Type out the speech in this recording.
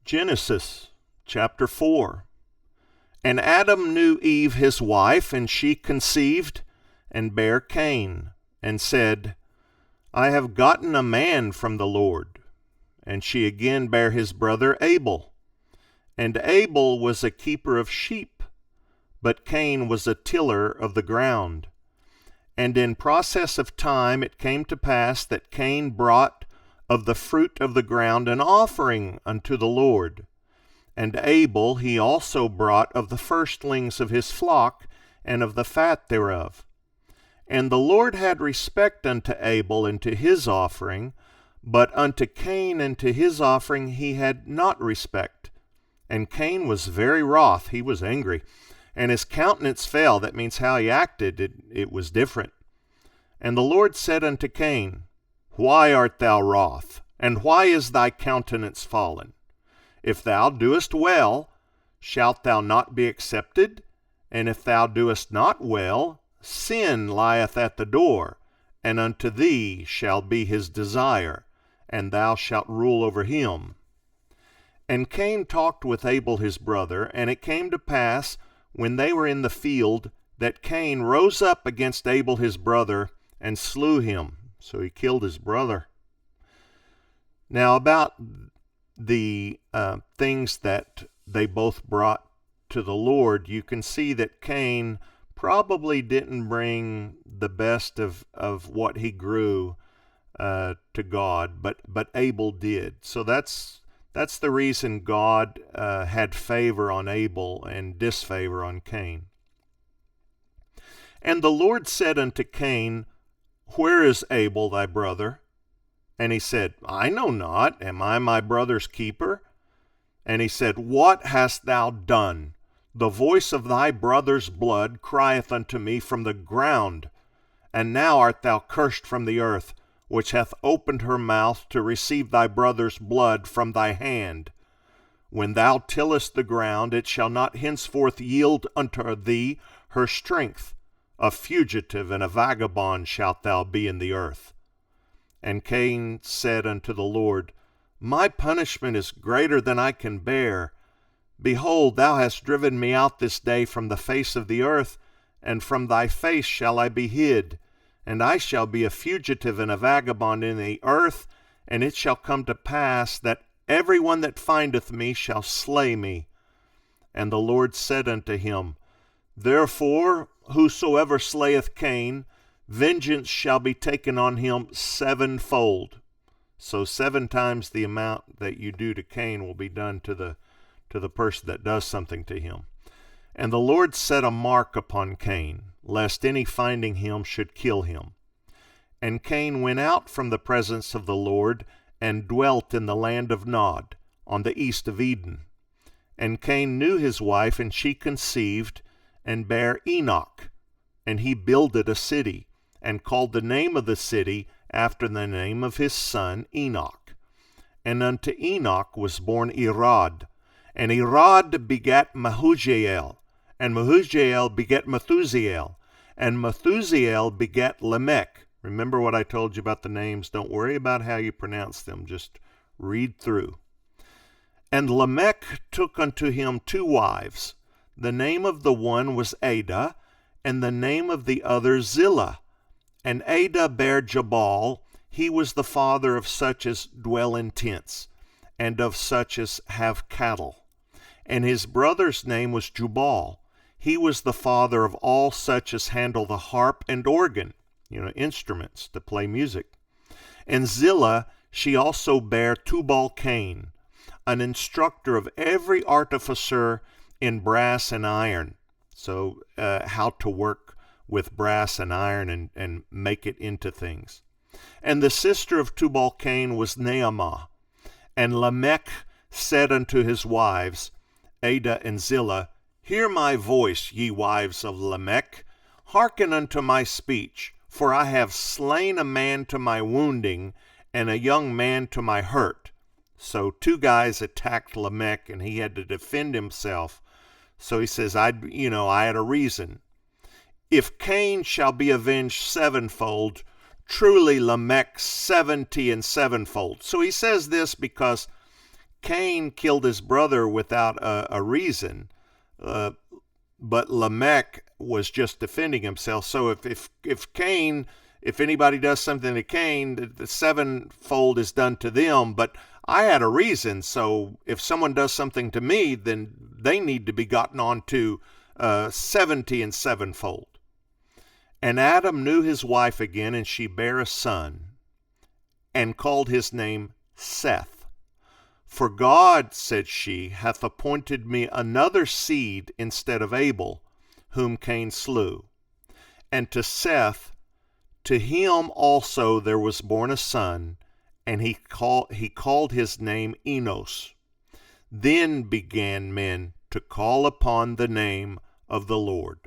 Genesis chapter 4. And Adam knew Eve his wife, and she conceived, and bare Cain, and said, I have gotten a man from the Lord. And she again bare his brother Abel. And Abel was a keeper of sheep, but Cain was a tiller of the ground. And in process of time it came to pass that Cain brought of the fruit of the ground an offering unto the Lord. And Abel he also brought of the firstlings of his flock, and of the fat thereof. And the Lord had respect unto Abel and to his offering, but unto Cain and to his offering he had not respect. And Cain was very wroth, he was angry, and his countenance fell. That means how he acted, it was different. And the Lord said unto Cain, Why art thou wroth, and why is thy countenance fallen? If thou doest well, shalt thou not be accepted? And if thou doest not well, sin lieth at the door, and unto thee shall be his desire, and thou shalt rule over him. And Cain talked with Abel his brother, and it came to pass, when they were in the field, that Cain rose up against Abel his brother, and slew him. So he killed his brother. Now about the things that they both brought to the Lord, you can see that Cain probably didn't bring the best of what he grew to God, but Abel did. So that's the reason God had favor on Abel and disfavor on Cain. And the Lord said unto Cain, Where is Abel thy brother? And he said, I know not. Am I my brother's keeper? And he said, What hast thou done? The voice of thy brother's blood crieth unto me from the ground. And now art thou cursed from the earth, which hath opened her mouth to receive thy brother's blood from thy hand. When thou tillest the ground, it shall not henceforth yield unto thee her strength. A fugitive and a vagabond shalt thou be in the earth. And Cain said unto the Lord, My punishment is greater than I can bear. Behold, thou hast driven me out this day from the face of the earth, and from thy face shall I be hid. And I shall be a fugitive and a vagabond in the earth, and it shall come to pass that every one that findeth me shall slay me. And the Lord said unto him, Therefore, whosoever slayeth Cain, vengeance shall be taken on him sevenfold. So 7 times the amount that you do to Cain will be done to the person that does something to him. And the Lord set a mark upon Cain, lest any finding him should kill him. And Cain went out from the presence of the Lord, and dwelt in the land of Nod, on the east of Eden. And Cain knew his wife, and she conceived, and bare Enoch. And he builded a city, and called the name of the city after the name of his son Enoch. And unto Enoch was born Irad, and Irad begat Mehujael, and Mehujael begat Methusael, and Methusael begat Lamech. Remember what I told you about the names. Don't worry about how you pronounce them. Just read through. And Lamech took unto him 2 wives. The name of the one was Adah, and the name of the other Zillah. And Adah bare Jabal. He was the father of such as dwell in tents, and of such as have cattle. And his brother's name was Jubal. He was the father of all such as handle the harp and organ, instruments to play music. And Zillah, she also bare Tubal-Cain, an instructor of every artificer in brass and iron. So how to work with brass and iron and make it into things. And the sister of Tubal-Cain was Naamah. And Lamech said unto his wives, Adah and Zillah, Hear my voice, ye wives of Lamech. Hearken unto my speech, for I have slain a man to my wounding, and a young man to my hurt. So 2 guys attacked Lamech, and he had to defend himself. So he says, I had a reason. If Cain shall be avenged 7-fold, truly Lamech 70 and 7-fold. So he says this because Cain killed his brother without a reason, but Lamech was just defending himself. So if Cain, if anybody does something to Cain, the sevenfold is done to them. But I had a reason, so if someone does something to me, then they need to be gotten on to 70 and sevenfold. And Adam knew his wife again, and she bare a son, and called his name Seth. For God, said she, hath appointed me another seed instead of Abel, whom Cain slew. And to Seth, to him also there was born a son, and he called his name Enos. Then began men to call upon the name of the Lord.